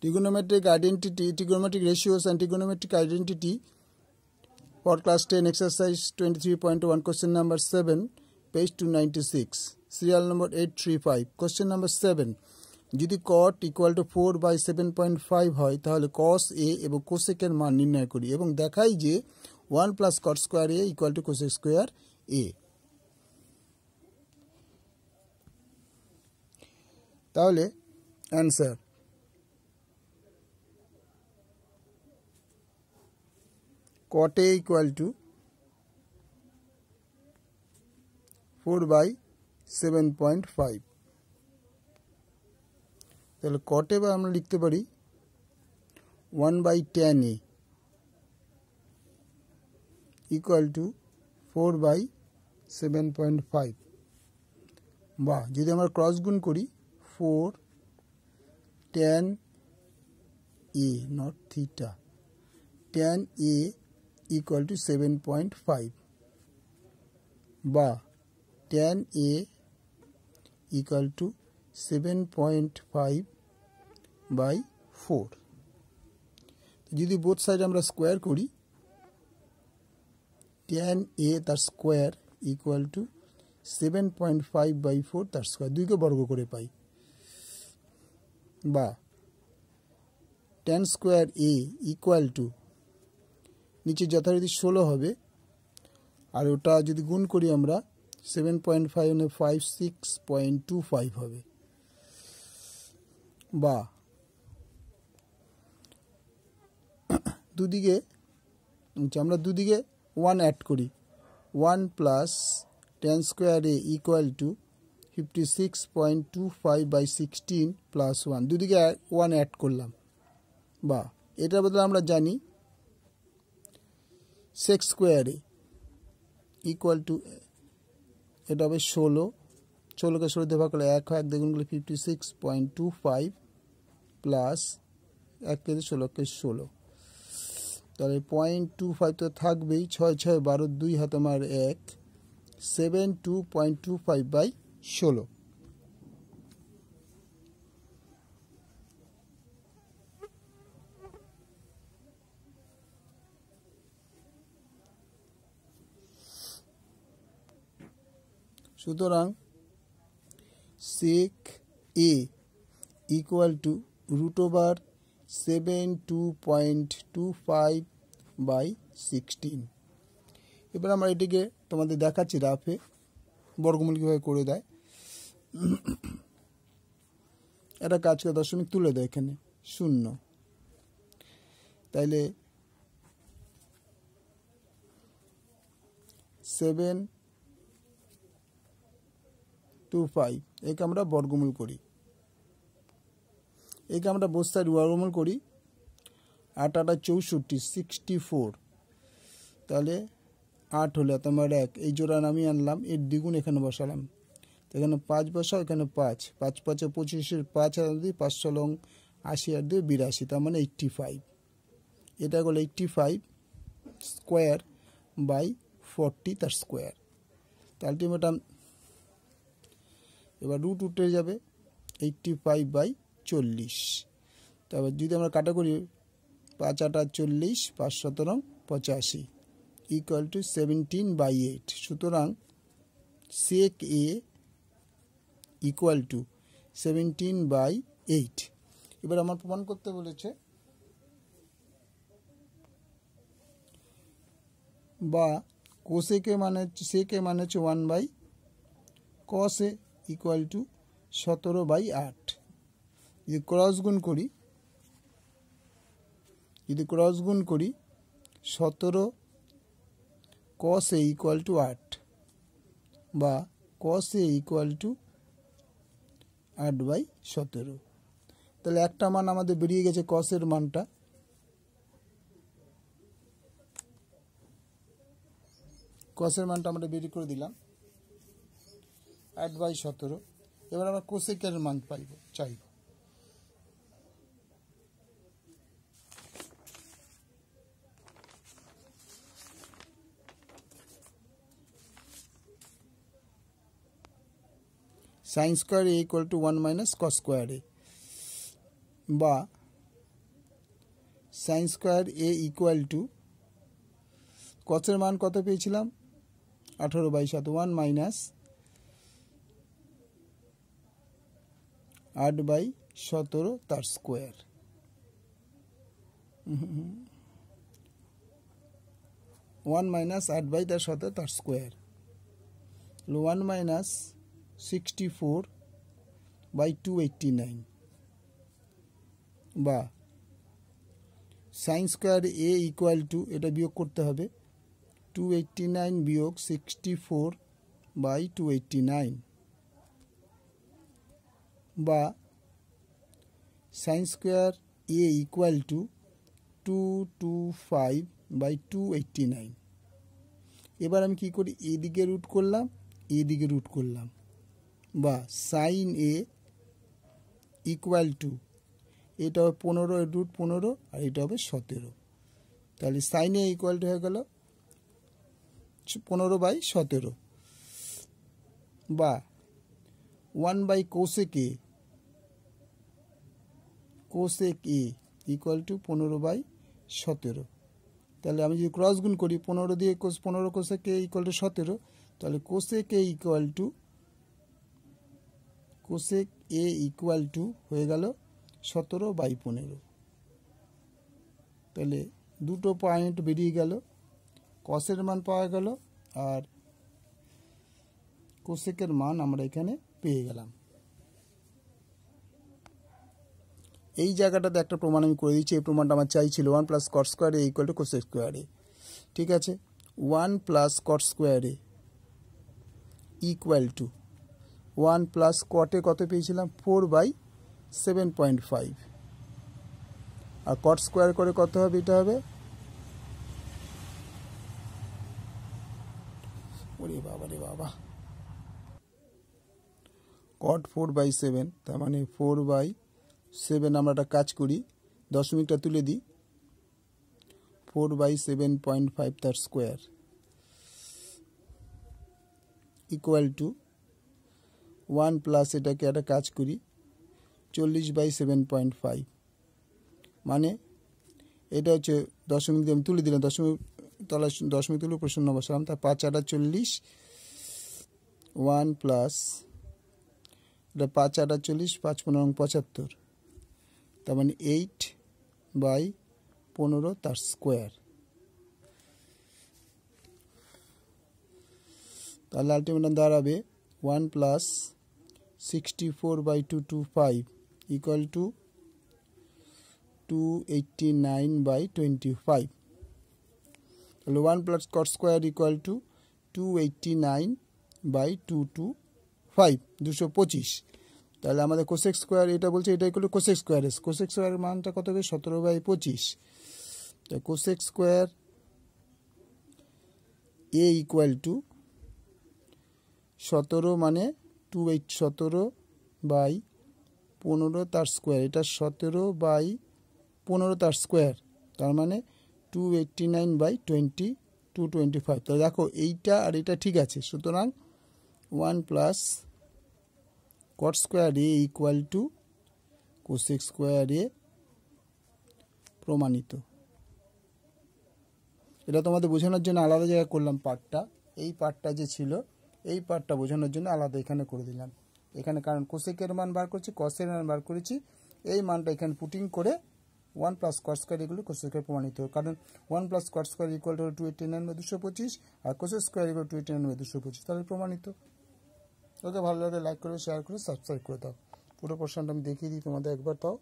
Trigonometric ratios and trigonometric identity for class 10 exercise 23.1 question number 7 page 296 serial number 835 question number 7 যদি cot equal to 4 by 7.5 হয় তাহলে cos a এবং cosec এর মান নির্ণয় করি এবং দেখাই যে 1 plus cot square a equal to cosec square a তাহলে answer cot a equal to 4 by 7.5 তাহলে cot a আমরা লিখতে পারি 1 by tan a equal to 4 by 7.5 বা যদি আমরা ক্রস গুণ করি 4 tan a not theta tan a equal to 7.5 বা tan a equal to 7.5 by 4 যদি বোথ সাইড আমরা স্কয়ার করি tan a তার স্কয়ার equal to 7.5 by 4 তার স্কয়ার দুইকে বর্গ করে পাই বা tan square a equal to নিচে যথারীতি 16 হবে আর ওটা যদি গুণ করি আমরা 7.5 নে 56.25 হবে বা দুদিকে আমরা দুদিকে 1 অ্যাড করি 1 plus tan square a equal to 56.25 by 16 plus 1 দুদিকে 1 অ্যাড করলাম বা এটার বদলে আমরা জানি sec square a equal to এটা হবে 16 কে 16 দিয়ে ভাগ করলে 1 হয় 1 দ্বিগুণ করলে 56.25 প্লাস 1 কে 16 কে 16 তাহলে 0.25 তো থাকবেই 6 6 12 2 হাতে আমার 1 72.25 বাই 16 সুতরাং sec a equal to root over 72.25 by 16 এবার আমরা এটাকে তোমাদের দেখাচ্ছি রাফে বর্গমূল কিভাবে করে দেয় এটা কাজ করে দশমিক তুলে দেয় এখানে 0 তাইলে 7.25 একে আমরা বর্গমূল করি একে আমরা বোথ সাইড বর্গমূল করি 8 8 64 64 তাহলে 8 হলো তোমার 1 এই জোড়া আমি আনলাম এর দ্বিগুণ এখানে বসালাম এখানে 5 বসাও এখানে 5 5 5 25 এর 5 আর 2 5 লং 80 আর 2 82 তার মানে 85 এটা হলো 85 স্কয়ার বাই 40 তার স্কয়ার তাহলে আলটিমেটাম এবার রুট উঠে যাবে 85 বাই 40 তারপর যদি আমরা কাটা করি 5 8 40 5 17 85 equal to 17 by 8 সুতরাং sec a equal to 17 by 8 এবার আমরা প্রমাণ করতে বলেছে বা cosec a মানে sec a মানে হচ্ছে 1 by cos a equal to 17 by 8 যদি ক্রস গুণ করি 17 cos a equal to 8 বা cos a equal to 8 by 17 তাহলে একটা মান আমাদের বেরিয়ে গেছে cos এর মানটা আমরা বের করে দিলাম 8 by 17 এবার আমরা cosec এর মান চাইব sin square a equal to 1 minus cos square a বা sine square a equal to কসের মান কত পেয়েছিলাম 18/7 1 মাইনাস 8/17 তার স্কোয়ার 1 মাইনাস 8/17 তার স্কোয়ার 1 মাইনাস 64/289 বা sine square a equal two এটা বিয়োগ করতে হবে 289 বিয়োগ 64/289 বা sine square a equal two 225/289। এবার আমি কি করি এদিকে রুট করলাম এদিকে রুট করলাম বা সাইন এ ইকুয়াল টু এটা হবে 15 রুট 15 আর এটা হবে 17। তাহলে সাইন এ ইকুয়াল টু হয়ে গেল 15/17 বা 1/কোসেক a cosec a equal to 15/17। তাহলে আমি যদি ক্রস গুণ করি 15 দিয়ে 15 কোসেক এ ইকুয়াল টু 17, তাহলে কোসেক এ ইকুয়াল টু হয়ে গেল 17/15। তাহলে দুটো পয়েন্ট বেরিয়ে গেল, কসের মান পাওয়া গেল আর কোসেকের মান আমরা এখানে পেয়ে গেলাম। এই জায়গাটাতে একটা প্রমাণ আমি করে দিচ্ছি। এই প্রমাণটা আমার চাইছিল 1 plus cot square a equal to cosec square a. ঠিক আছে, 1 plus cot square a equal to 1 plus কটে কত পেয়েছিলাম 4/7.5 আর কট স্কোয়ার করে কত হবে এটা হবে ওরে বাবা রে বাবা কট 4/7, তার মানে 4/7 আমরা একটা কাজ করি দশমিকটা তুলে দিই 4/7.5 তার স্কোয়ার ইকুয়াল টু 1 প্লাস এটাকে একটা কাজ করি 40/7.5, মানে এটা হচ্ছে দশমিক দিয়ে আমি তুলে দিলাম, দশমিক তুলে উপর শূন্য বসালাম, তা 5 8 40 1 প্লাস এটা 5 8 40 5 15 75, তার মানে 8/15 তার স্কোয়ার। তাহলে আলটিমেটাম দাঁড়াবে 1 প্লাস 64/225 ইকুয়াল টু 289/25। তাহলে 1 plus cot square equal to 289/225 225। তাহলে আমাদের কোসেক স্কোয়ার এটা বলছে এটা equal to cosec square S, cosec স্কোয়ারের মানটা কত হবে 17/25। তাই cosec square a equal two 17 মানে 17/15 তার স্কোয়ার, এটা 17/15 তার স্কোয়ার, তার মানে 289/225। তো দেখো এইটা আর এটা ঠিক আছে, সুতরাং 1 plus cot square a equal to cosec square a প্রমাণিত। এটা তোমাদের বোঝানোর জন্য আলাদা জায়গায় করলাম পার্টটা, এই পার্টটা যে ছিল এই পার্টটা বোঝানোর জন্য আলাদা এখানে করে দিলাম। এখানে কারণ কোসেকের মান বার করছি, কসের মান বার করেছি, এই মানটা এখানে পুটিং করে 1 প্লাস কট স্কোয়ার এগুলো কোসেক স্কোয়ার প্রমাণিত, কারণ 1 plus cot square equal to 289/225 আর কোসেক স্কোয়ার ইকুয়াল 289/225, তাহলে প্রমাণিত। ওকে, ভালো লাগলে লাইক করে শেয়ার করে সাবস্ক্রাইব করে দাও। পুরো পোর্শনটা আমি দেখিয়ে দিই তোমাদের একবার, তাও